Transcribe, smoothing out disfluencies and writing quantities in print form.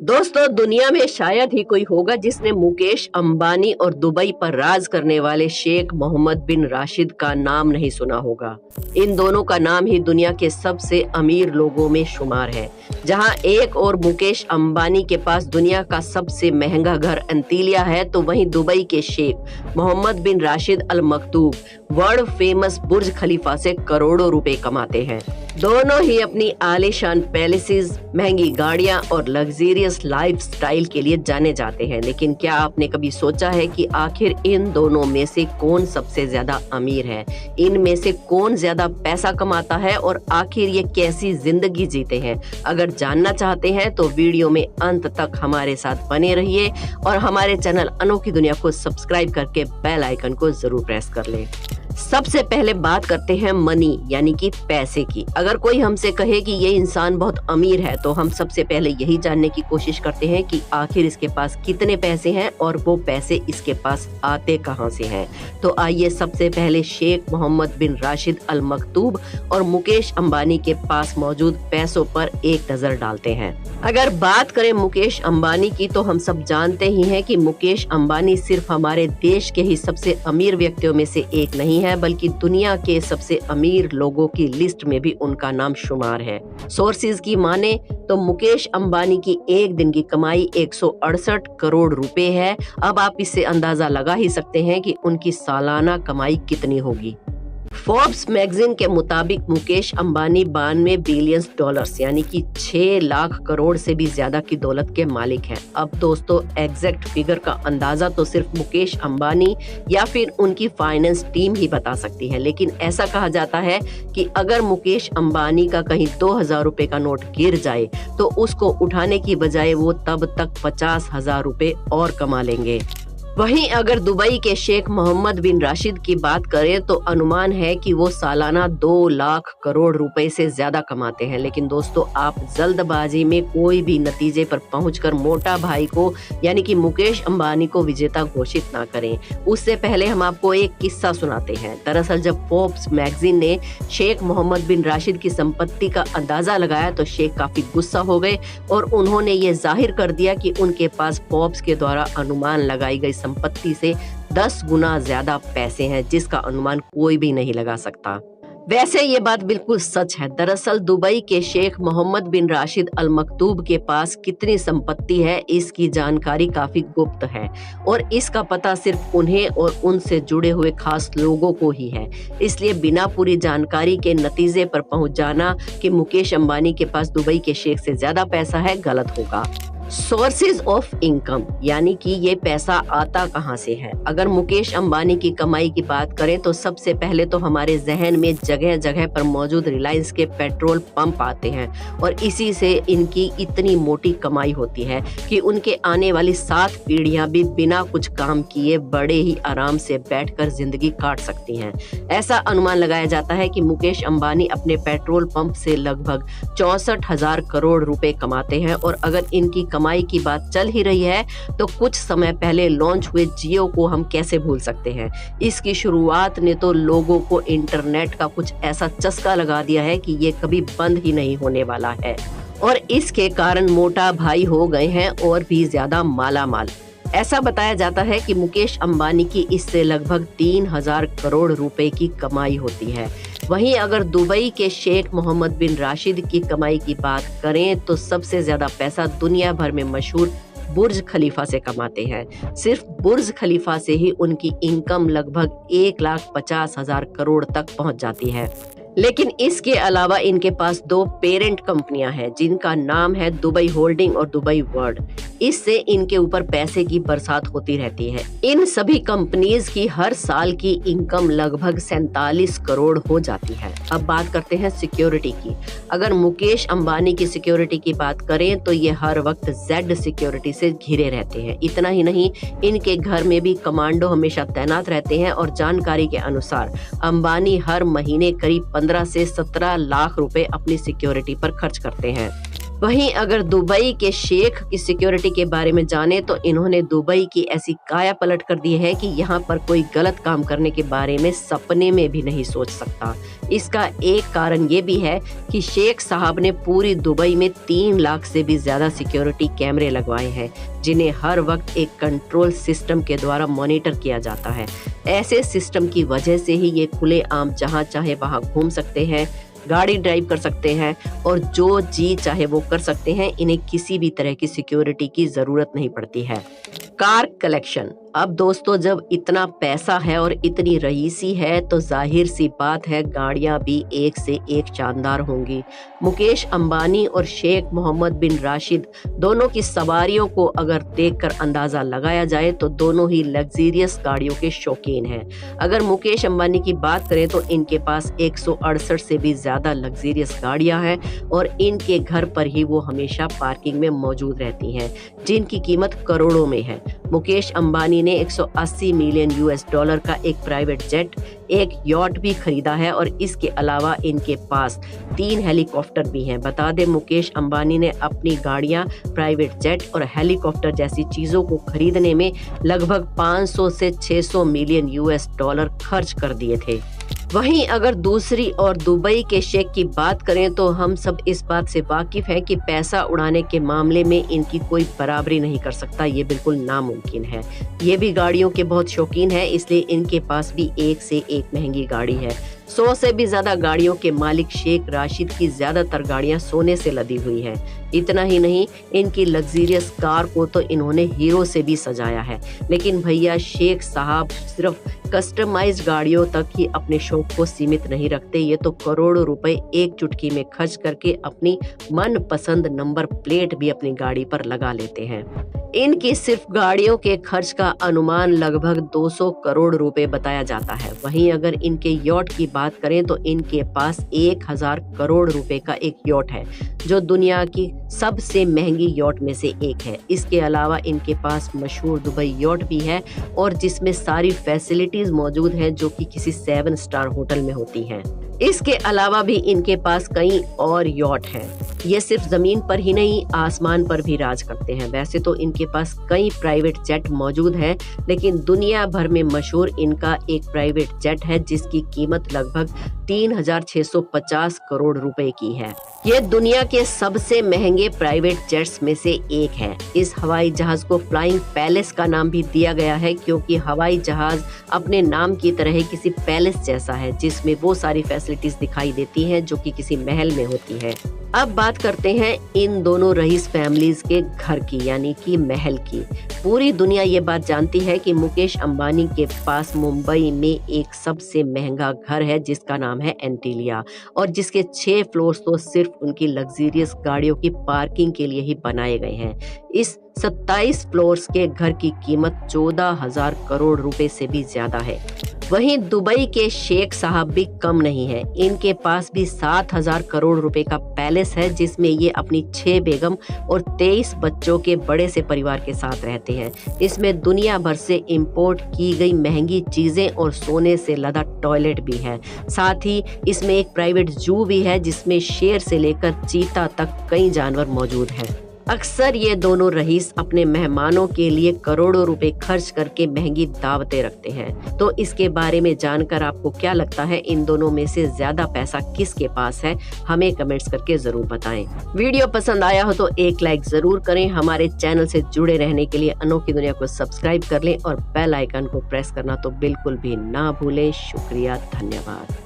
दोस्तों, दुनिया में शायद ही कोई होगा जिसने मुकेश अंबानी और दुबई पर राज करने वाले शेख मोहम्मद बिन राशिद का नाम नहीं सुना होगा। इन दोनों का नाम ही दुनिया के सबसे अमीर लोगों में शुमार है। जहां एक और मुकेश अंबानी के पास दुनिया का सबसे महंगा घर एंटीलिया है, तो वहीं दुबई के शेख मोहम्मद बिन राशिद अल मक्तूम वर्ल्ड फेमस बुर्ज खलीफा से करोड़ों रुपए कमाते हैं। दोनों ही अपनी आलीशान पैलेसेस, महंगी गाड़ियां और लग्जरियस लाइफस्टाइल के लिए जाने जाते हैं। लेकिन क्या आपने कभी सोचा है कि आखिर इन दोनों में से कौन सबसे ज्यादा अमीर है? इनमें से कौन ज्यादा पैसा कमाता है और आखिर ये कैसी जिंदगी जीते हैं? अगर जानना चाहते हैं तो वीडियो में अंत तक हमारे साथ बने रहिए और हमारे चैनल अनोखी दुनिया को सब्सक्राइब करके बेल आइकन को जरूर प्रेस कर लें। सबसे पहले बात करते हैं मनी यानी कि पैसे की। अगर कोई हमसे कहे कि ये इंसान बहुत अमीर है, तो हम सबसे पहले यही जानने की कोशिश करते हैं कि आखिर इसके पास कितने पैसे हैं और वो पैसे इसके पास आते कहां से हैं। तो आइए सबसे पहले शेख मोहम्मद बिन राशिद अल मक्तूम और मुकेश अंबानी के पास मौजूद पैसों पर एक नजर डालते हैं। अगर बात करें मुकेश अंबानी की, तो हम सब जानते ही हैं कि मुकेश अंबानी सिर्फ हमारे देश के ही सबसे अमीर व्यक्तियों में से एक नहीं है, बल्कि दुनिया के सबसे अमीर लोगों की लिस्ट में भी उनका नाम शुमार है। सोर्सेज की माने तो मुकेश अंबानी की एक दिन की कमाई 168 करोड़ रुपए है। अब आप इससे अंदाजा लगा ही सकते हैं कि उनकी सालाना कमाई कितनी होगी। फोर्ब्स मैगजीन के मुताबिक मुकेश अंबानी 92 बिलियन डॉलर्स यानी कि 6 लाख करोड़ से भी ज्यादा की दौलत के मालिक हैं। अब दोस्तों, एग्जैक्ट फिगर का अंदाजा तो सिर्फ मुकेश अंबानी या फिर उनकी फाइनेंस टीम ही बता सकती है, लेकिन ऐसा कहा जाता है कि अगर मुकेश अंबानी का कहीं 2000 रुपए का नोट गिर जाए तो उसको उठाने की बजाय वो तब तक 50,000 रुपए और कमा लेंगे। वहीं अगर दुबई के शेख मोहम्मद बिन राशिद की बात करें तो अनुमान है कि वो सालाना 2 लाख करोड़ रुपए से ज्यादा कमाते हैं। लेकिन दोस्तों, आप जल्दबाजी में कोई भी नतीजे पर पहुंचकर मोटा भाई को यानी कि मुकेश अंबानी को विजेता घोषित ना करें। उससे पहले हम आपको एक किस्सा सुनाते हैं। दरअसल जब फोर्ब्स मैगजीन ने शेख मोहम्मद बिन राशिद की संपत्ति का अंदाजा लगाया तो शेख काफी गुस्सा हो गए और उन्होंने ये जाहिर कर दिया कि उनके पास फोर्ब्स के द्वारा अनुमान लगाई गई संपत्ति से 10 गुना ज्यादा पैसे हैं, जिसका अनुमान कोई भी नहीं लगा सकता। वैसे ये बात बिल्कुल सच है। दरअसल दुबई के शेख मोहम्मद बिन राशिद अल मक्तूम के पास कितनी संपत्ति है, इसकी जानकारी काफी गुप्त है और इसका पता सिर्फ उन्हें और उनसे जुड़े हुए खास लोगों को ही है। इसलिए बिना पूरी जानकारी के नतीजे पर पहुंच जाना कि मुकेश अंबानी के पास दुबई के शेख से ज्यादा पैसा है, गलत होगा। सोर्सेज ऑफ इनकम यानी कि ये पैसा आता कहां से है। अगर मुकेश अंबानी की कमाई की बात करें तो सबसे पहले तो हमारे जहन में जगह जगह पर मौजूद रिलायंस के पेट्रोल पंप आते हैं और इसी से इनकी इतनी मोटी कमाई होती है कि उनके आने वाली 7 पीढ़ियां भी बिना कुछ काम किए बड़े ही आराम से बैठकर जिंदगी काट सकती हैं। ऐसा अनुमान लगाया जाता है कि मुकेश अंबानी अपने पेट्रोल पंप से लगभग 64,000 करोड़ रुपए कमाते हैं। और अगर इनकी कमाई की बात चल ही रही है तो कुछ समय पहले लॉन्च हुए जियो को हम कैसे भूल सकते हैं। इसकी शुरुआत ने तो लोगों को इंटरनेट का कुछ ऐसा चस्का लगा दिया है कि ये कभी बंद ही नहीं होने वाला है और इसके कारण मोटा भाई हो गए हैं और भी ज्यादा मालामाल। ऐसा बताया जाता है कि मुकेश अंबानी की इससे लगभग 3000 करोड़ रुपए की कमाई होती है। वहीं अगर दुबई के शेख मोहम्मद बिन राशिद की कमाई की बात करें तो सबसे ज्यादा पैसा दुनिया भर में मशहूर बुर्ज खलीफा से कमाते हैं। सिर्फ बुर्ज खलीफा से ही उनकी इनकम लगभग 1,50,000 करोड़ तक पहुंच जाती है। लेकिन इसके अलावा इनके पास 2 पेरेंट कंपनियां हैं जिनका नाम है दुबई होल्डिंग और दुबई वर्ल्ड। इससे इनके ऊपर पैसे की बरसात होती रहती है। इन सभी कंपनीज की हर साल की इनकम लगभग 47 करोड़ हो जाती है। अब बात करते हैं सिक्योरिटी की। अगर मुकेश अंबानी की सिक्योरिटी की बात करें तो ये हर वक्त जेड सिक्योरिटी से घिरे रहते हैं। इतना ही नहीं, इनके घर में भी कमांडो हमेशा तैनात रहते हैं और जानकारी के अनुसार अंबानी हर महीने करीब 15 से 17 लाख रुपए अपनी सिक्योरिटी पर खर्च करते हैं। वहीं अगर दुबई के शेख की सिक्योरिटी के बारे में जाने तो इन्होंने दुबई की ऐसी काया पलट कर दी है कि यहाँ पर कोई गलत काम करने के बारे में सपने में भी नहीं सोच सकता। इसका एक कारण ये भी है कि शेख साहब ने पूरी दुबई में 3 लाख से भी ज्यादा सिक्योरिटी कैमरे लगवाए हैं, जिन्हें हर वक्त एक कंट्रोल सिस्टम के द्वारा मॉनिटर किया जाता है। ऐसे सिस्टम की वजह से ही ये खुलेआम जहाँ चाहे वहाँ घूम सकते हैं, गाड़ी ड्राइव कर सकते हैं और जो जी चाहे वो कर सकते हैं। इन्हें किसी भी तरह की सिक्योरिटी की जरूरत नहीं पड़ती है। Car collection. अब दोस्तों, जब इतना पैसा है और इतनी रईसी है तो जाहिर सी बात है गाड़ियां भी एक से एक शानदार होंगी। मुकेश अंबानी और शेख मोहम्मद बिन राशिद दोनों की सवारियों को अगर देखकर अंदाजा लगाया जाए तो दोनों ही लग्जरियस गाड़ियों के शौकीन हैं। अगर मुकेश अंबानी की बात करें तो इनके पास 168 से भी ज्यादा लग्जरियस गाड़ियां हैं और इनके घर पर ही वो हमेशा पार्किंग में मौजूद रहती हैं, जिनकी कीमत करोड़ों में है। मुकेश अंबानी ने 180 मिलियन US$ का एक प्राइवेट जेट, एक यॉट भी खरीदा है और इसके अलावा इनके पास 3 हेलीकॉप्टर भी हैं। बता दें, मुकेश अंबानी ने अपनी गाड़ियां, प्राइवेट जेट और हेलीकॉप्टर जैसी चीजों को खरीदने में लगभग 500 से 600 मिलियन US$ खर्च कर दिए थे। वहीं अगर दूसरी और दुबई के शेख की बात करें तो हम सब इस बात से वाकिफ हैं कि पैसा उड़ाने के मामले में इनकी कोई बराबरी नहीं कर सकता, ये बिल्कुल नामुमकिन है। ये भी गाड़ियों के बहुत शौकीन है, इसलिए इनके पास भी एक से एक महंगी गाड़ी है। 100 से भी ज्यादा गाड़ियों के मालिक शेख राशिद की ज्यादातर गाड़ियां सोने से लदी हुई हैं। इतना ही नहीं, इनकी लग्जरियस कार को तो इन्होंने हीरो से भी सजाया है। लेकिन भैया शेख साहब सिर्फ कस्टमाइज्ड गाड़ियों तक ही अपने शौक को सीमित नहीं रखते, ये तो करोड़ों रुपए एक चुटकी में खर्च करके अपनी मनपसंद नंबर प्लेट भी अपनी गाड़ी पर लगा लेते हैं। इनकी सिर्फ गाड़ियों के खर्च का अनुमान लगभग 200 करोड़ रुपए बताया जाता है। वहीं अगर इनके यॉट की बात करें तो इनके पास 1000 करोड़ रुपए का एक यॉट है, जो दुनिया की सबसे महंगी यॉट में से एक है। इसके अलावा इनके पास मशहूर दुबई यॉट भी है और जिसमें सारी फैसिलिटीज मौजूद हैं जो कि किसी 7 स्टार होटल में होती हैं। इसके अलावा भी इनके पास कई और यॉट हैं। ये सिर्फ जमीन पर ही नहीं, आसमान पर भी राज करते हैं। वैसे तो इनके पास कई प्राइवेट जेट मौजूद हैं, लेकिन दुनिया भर में मशहूर इनका एक प्राइवेट जेट है जिसकी कीमत लगभग 3650 करोड़ रुपए की है। ये दुनिया के सबसे महंगे प्राइवेट जेट्स में से एक है। इस हवाई जहाज को फ्लाइंग पैलेस का नाम भी दिया गया है, क्योंकि हवाई जहाज अपने नाम की तरह किसी पैलेस जैसा है, जिसमें वो सारी फैसिलिटीज दिखाई देती हैं जो कि किसी महल में होती है। अब बात करते हैं इन दोनों रईस फैमिलीज के घर की, यानी कि महल की। पूरी दुनिया ये बात जानती है कि मुकेश अंबानी के पास मुंबई में एक सबसे महंगा घर है जिसका नाम है एंटीलिया, और जिसके 6 फ्लोर्स तो सिर्फ उनकी लग्जरियस गाड़ियों की पार्किंग के लिए ही बनाए गए हैं। इस 27 फ्लोर्स के घर की कीमत 14,000 करोड़ रुपए से भी ज्यादा है। वहीं दुबई के शेख साहब भी कम नहीं है। इनके पास भी 7,000 करोड़ रुपए का पैलेस है, जिसमें ये अपनी 6 बेगम और 23 बच्चों के बड़े से परिवार के साथ रहते हैं। इसमें दुनिया भर से इंपोर्ट की गई महंगी चीजें और सोने से लदा टॉयलेट भी है। साथ ही इसमें एक प्राइवेट जू भी है, जिसमें शेर से लेकर चीता तक कई जानवर मौजूद हैं। अक्सर ये दोनों रईस अपने मेहमानों के लिए करोड़ों रुपए खर्च करके महंगी दावतें रखते हैं। तो इसके बारे में जानकर आपको क्या लगता है, इन दोनों में से ज्यादा पैसा किसके पास है? हमें कमेंट्स करके जरूर बताएं। वीडियो पसंद आया हो तो एक लाइक जरूर करें। हमारे चैनल से जुड़े रहने के लिए अनोखी दुनिया को सब्सक्राइब कर लें और बेल आइकन को प्रेस करना तो बिल्कुल भी ना भूलें। शुक्रिया, धन्यवाद।